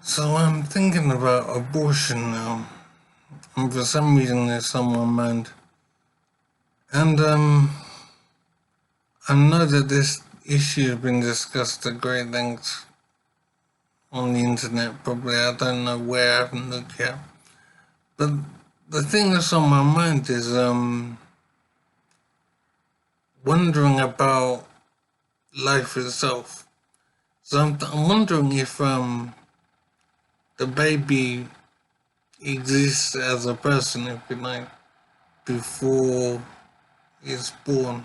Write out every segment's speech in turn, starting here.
So I'm thinking about abortion now, and for some reason it's on my mind. And I know that this issue has been discussed at great length on the internet. Probably I don't know where, I haven't looked yet. But the thing that's on my mind is wondering about life itself. So I'm wondering if the baby exists as a person, if you like, before it's born.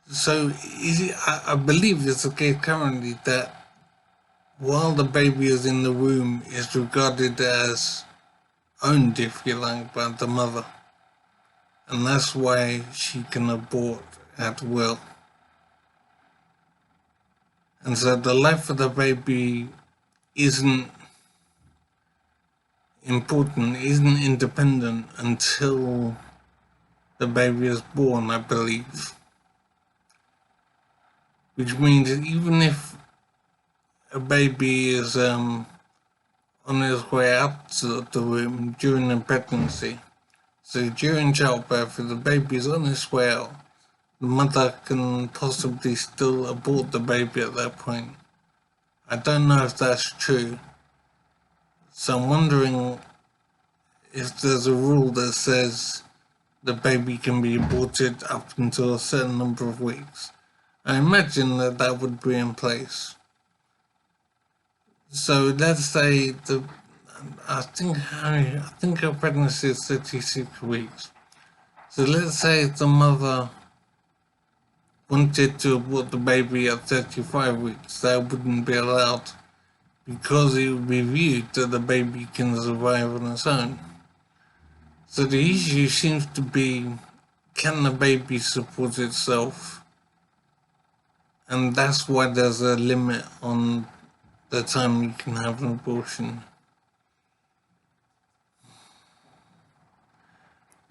So I believe it's the case currently that while the baby is in the womb, it's regarded as owned, if you like, by the mother, and that's why she can abort at will. And so the life of the baby isn't important, isn't independent until the baby is born, I believe. Which means that even if a baby is on his way out to the womb during the pregnancy, so during childbirth, if the baby is on its way out, the mother can possibly still abort the baby at that point. I don't know if that's true. So I'm wondering if there's a rule that says the baby can be aborted up until a certain number of weeks. I imagine that that would be in place. So let's say I think her pregnancy is 36 weeks. So let's say the mother wanted to abort the baby at 35 weeks, that wouldn't be allowed because it would be viewed that the baby can survive on its own. So the issue seems to be, can the baby support itself? And that's why there's a limit on the time you can have an abortion.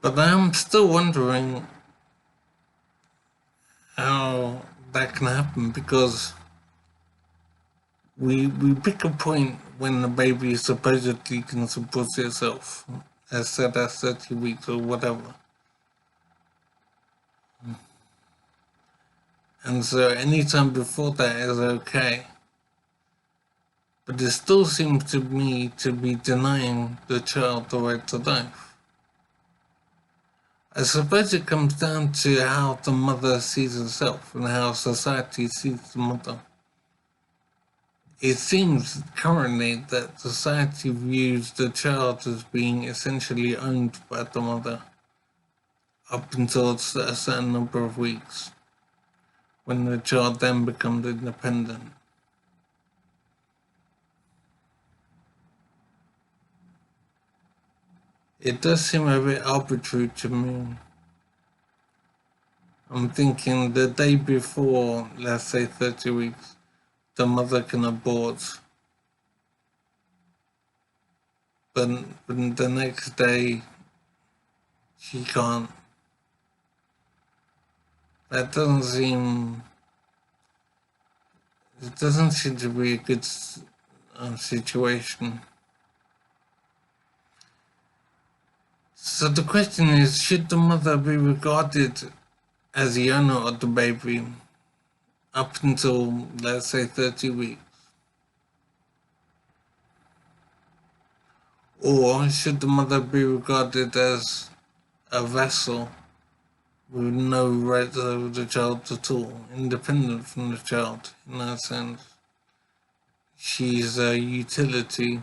But I'm still wondering how that can happen because we pick a point when the baby supposedly can support itself, as said at 30 weeks or whatever. And so any time before that is okay. But it still seems to me to be denying the child the right to life. I suppose it comes down to how the mother sees herself and how society sees the mother. It seems currently that society views the child as being essentially owned by the mother up until a certain number of weeks, when the child then becomes independent. It does seem a bit arbitrary to me. I'm thinking the day before, let's say 30 weeks, the mother can abort, but the next day she can't. That doesn't seem. It doesn't seem to be a good situation. So the question is, should the mother be regarded as the owner of the baby up until, let's say, 30 weeks? Or should the mother be regarded as a vassal with no rights over the child at all, independent from the child in that sense? She's a utility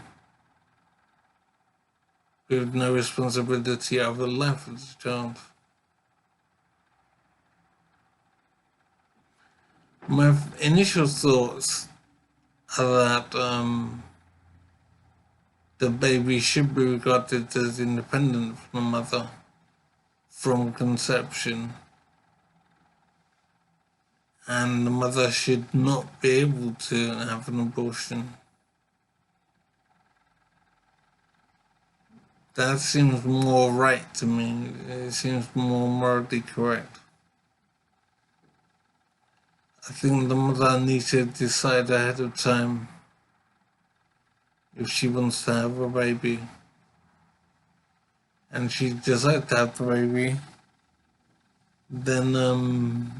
with no responsibility over the life of the child. My initial thoughts are that the baby should be regarded as independent from the mother from conception, and the mother should not be able to have an abortion. That seems more right to me. It seems more morally correct. I think the mother needs to decide ahead of time if she wants to have a baby. And she decides to have the baby, then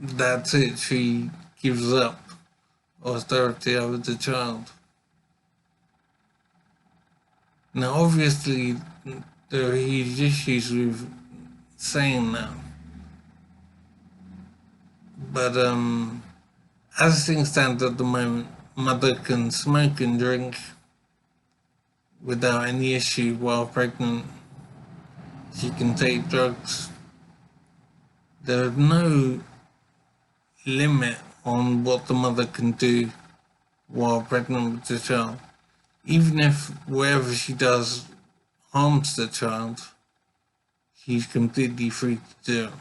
that's it. She gives up austerity over the child. Now, obviously, there are huge issues with saying that, but as things stand at the moment, mother can smoke and drink without any issue while pregnant. She can take drugs. There's no limit on what the mother can do while pregnant with the child. Even if whatever she does harms the child, she's completely free to do it.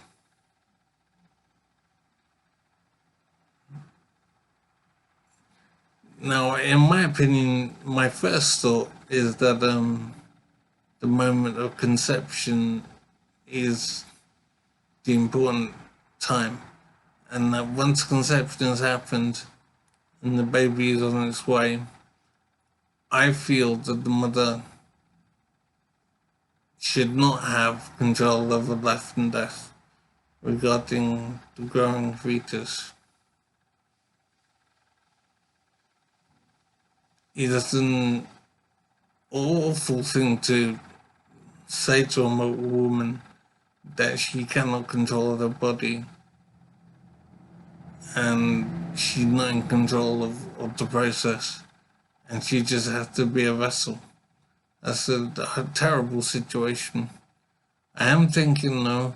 Now, in my opinion, my first thought is that the moment of conception is the important time, and that once conception has happened and the baby is on its way, I feel that the mother should not have control over life and death regarding the growing fetus. It is an awful thing to say to a woman that she cannot control her body and she's not in control of the process and she just has to be a vessel. That's a terrible situation. I am thinking though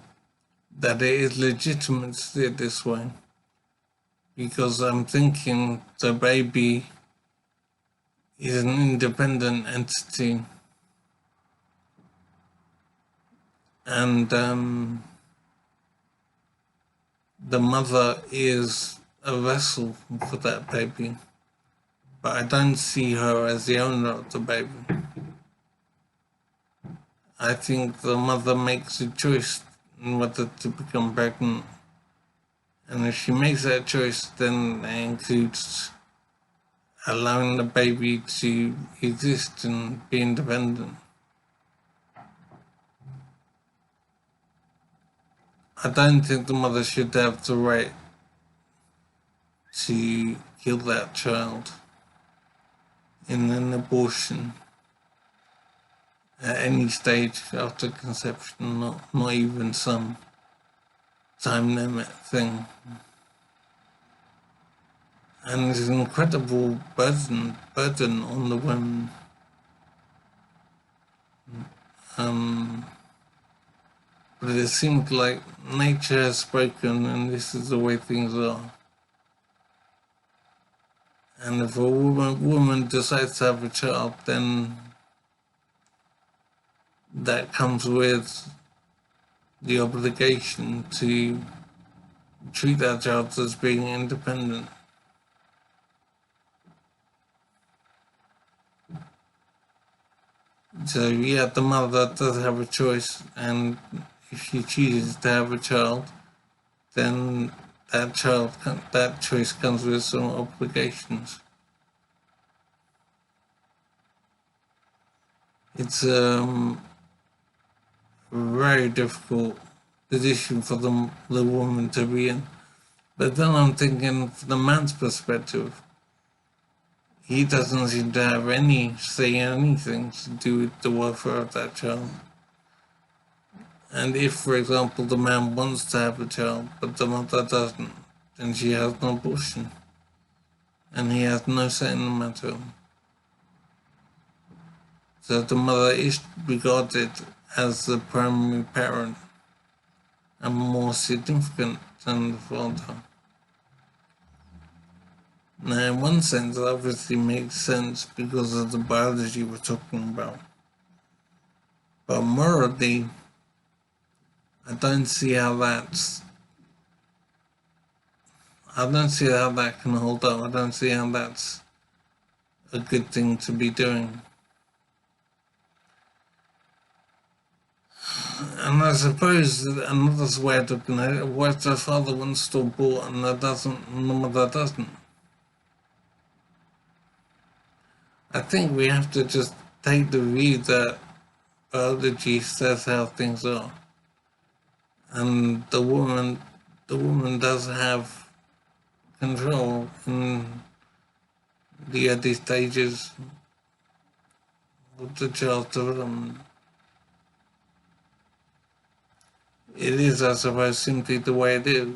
that it is legitimate to see it this way, because I'm thinking the baby is an independent entity, and the mother is a vessel for that baby, but I don't see her as the owner of the baby. I think the mother makes a choice in whether to become pregnant, and if she makes that choice, then it includes allowing the baby to exist and be independent. I don't think the mother should have the right to kill that child in an abortion at any stage after conception, not even some time limit thing. And there's an incredible burden on the women. But it seems like nature has spoken and this is the way things are. And if a woman decides to have a child, then that comes with the obligation to treat that child as being independent. So yeah, the mother does have a choice, and if she chooses to have a child, then that choice comes with some obligations. It's a very difficult position for the woman to be in. But then I'm thinking from the man's perspective, he doesn't seem to have any say in anything to do with the welfare of that child. And if, for example, the man wants to have a child, but the mother doesn't, then she has an abortion. And he has no say in the matter. So the mother is regarded as the primary parent and more significant than the father. Now, in one sense, it obviously makes sense because of the biology we're talking about. But morally, I don't see how that can hold up. I don't see how that's a good thing to be doing. And I suppose that another way of looking at it, what if the father wants to abort and the mother doesn't? I think we have to just take the view that biology says how things are, and the woman does have control in the early stages of the child's development. It is, I suppose, simply the way it is.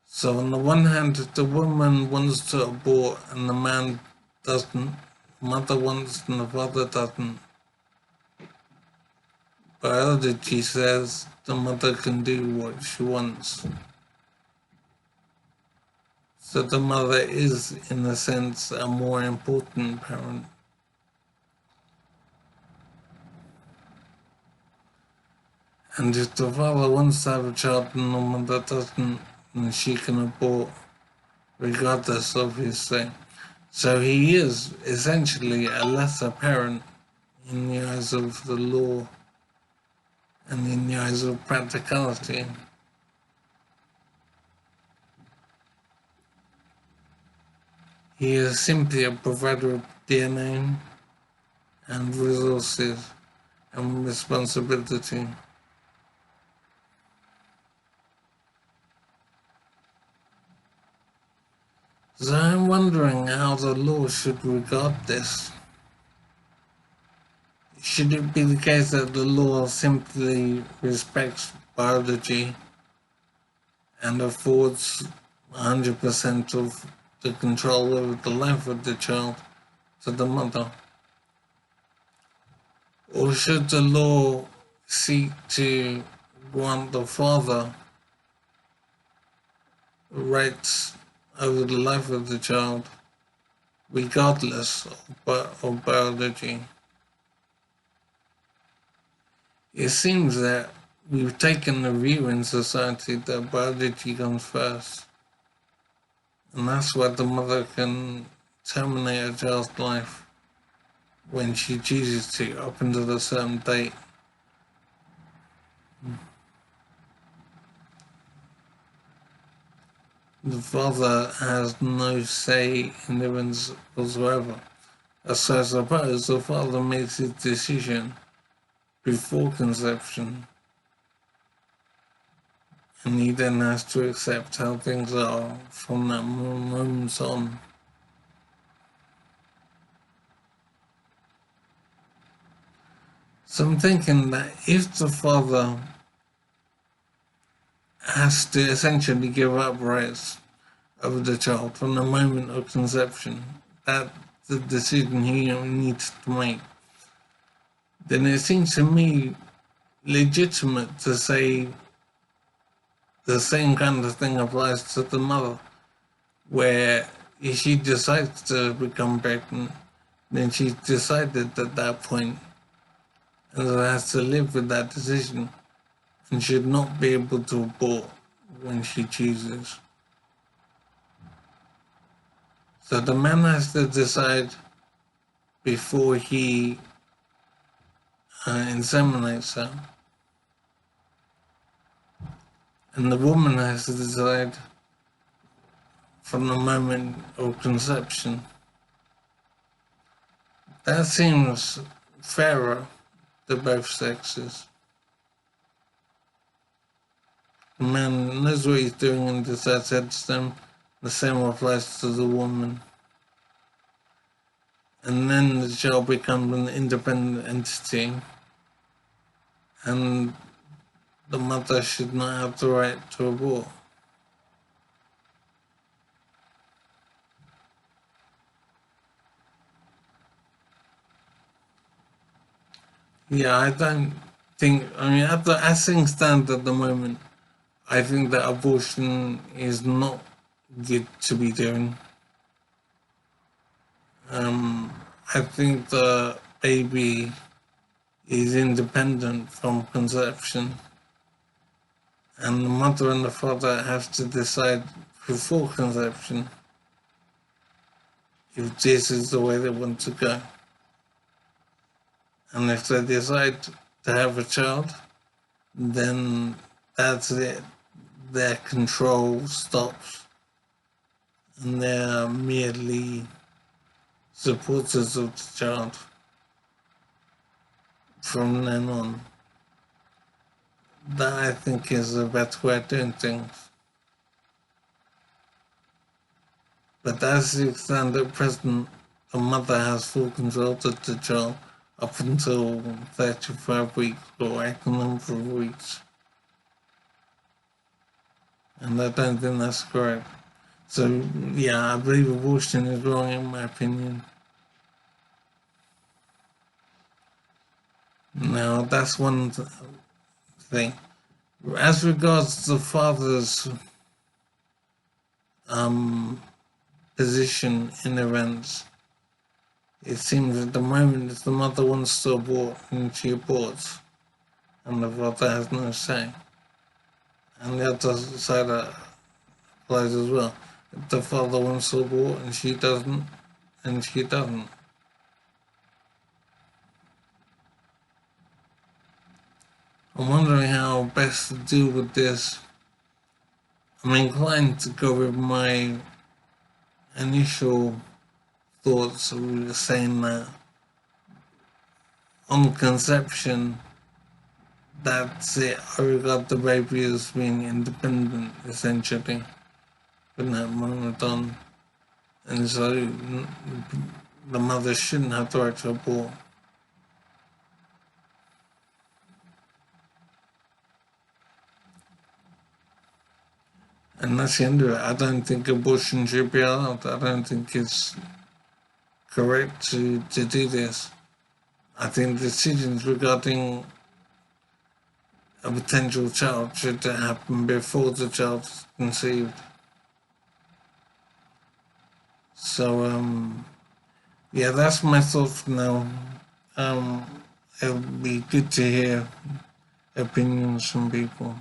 So on the one hand, if the woman wants to abort and the man doesn't, mother wants and the father doesn't, biology says the mother can do what she wants. So the mother is, in a sense, a more important parent. And if the father wants to have a child and the mother doesn't, then she can abort regardless, obviously. So he is essentially a lesser parent in the eyes of the law and in the eyes of practicality. He is simply a provider of DNA and resources and responsibility. So I'm wondering how the law should regard this. Should it be the case that the law simply respects biology and affords 100% of the control over the life of the child to the mother? Or should the law seek to grant the father rights over the life of the child, regardless of biology? It seems that we've taken the view in society that biology comes first, and that's why the mother can terminate a child's life when she chooses to, up until a certain date. The father has no say in events whatsoever. So I suppose the father makes his decision before conception, and he then has to accept how things are from that moment on. So I'm thinking that if the father has to essentially give up rights over the child from the moment of conception, that's the decision he needs to make, then it seems to me legitimate to say the same kind of thing applies to the mother, where if she decides to become pregnant, then she's decided at that point and has to live with that decision and should not be able to abort when she chooses. So the man has to decide before he inseminates her, and the woman has to decide from the moment of conception. That seems fairer to both sexes. The man knows what he's doing and decides to touch them. The same applies to the woman. And then the child becomes an independent entity, and the mother should not have the right to abort. Yeah, I don't think, I mean, as things stand at the moment, I think that abortion is not good to be doing. I think the baby is independent from conception, and the mother and the father have to decide before conception if this is the way they want to go. And if they decide to have a child, then that's it. Their control stops, and they're merely supporters of the child from then on. That, I think, is a better way of doing things. But as it stands at present, the mother has full control of the child up until 35 weeks or a number of weeks. And I don't think that's correct. So, yeah, I believe abortion is wrong in my opinion. Now, that's one thing. As regards the father's position in events, it seems at the moment if the mother wants to abort, then she aborts, and the father has no say. And the other side applies as well. If the father wants to abort and she doesn't, then she doesn't. I'm wondering how best to deal with this. I'm inclined to go with my initial thoughts of saying that on conception, that's it. I regard the baby as being independent, essentially, from that moment on. And so the mother shouldn't have the right to abort. And that's the end of it. I don't think abortion should be allowed. I don't think it's correct to do this. I think decisions regarding a potential child should happen before the child is conceived. So, yeah, that's my thoughts now. It would be good to hear opinions from people.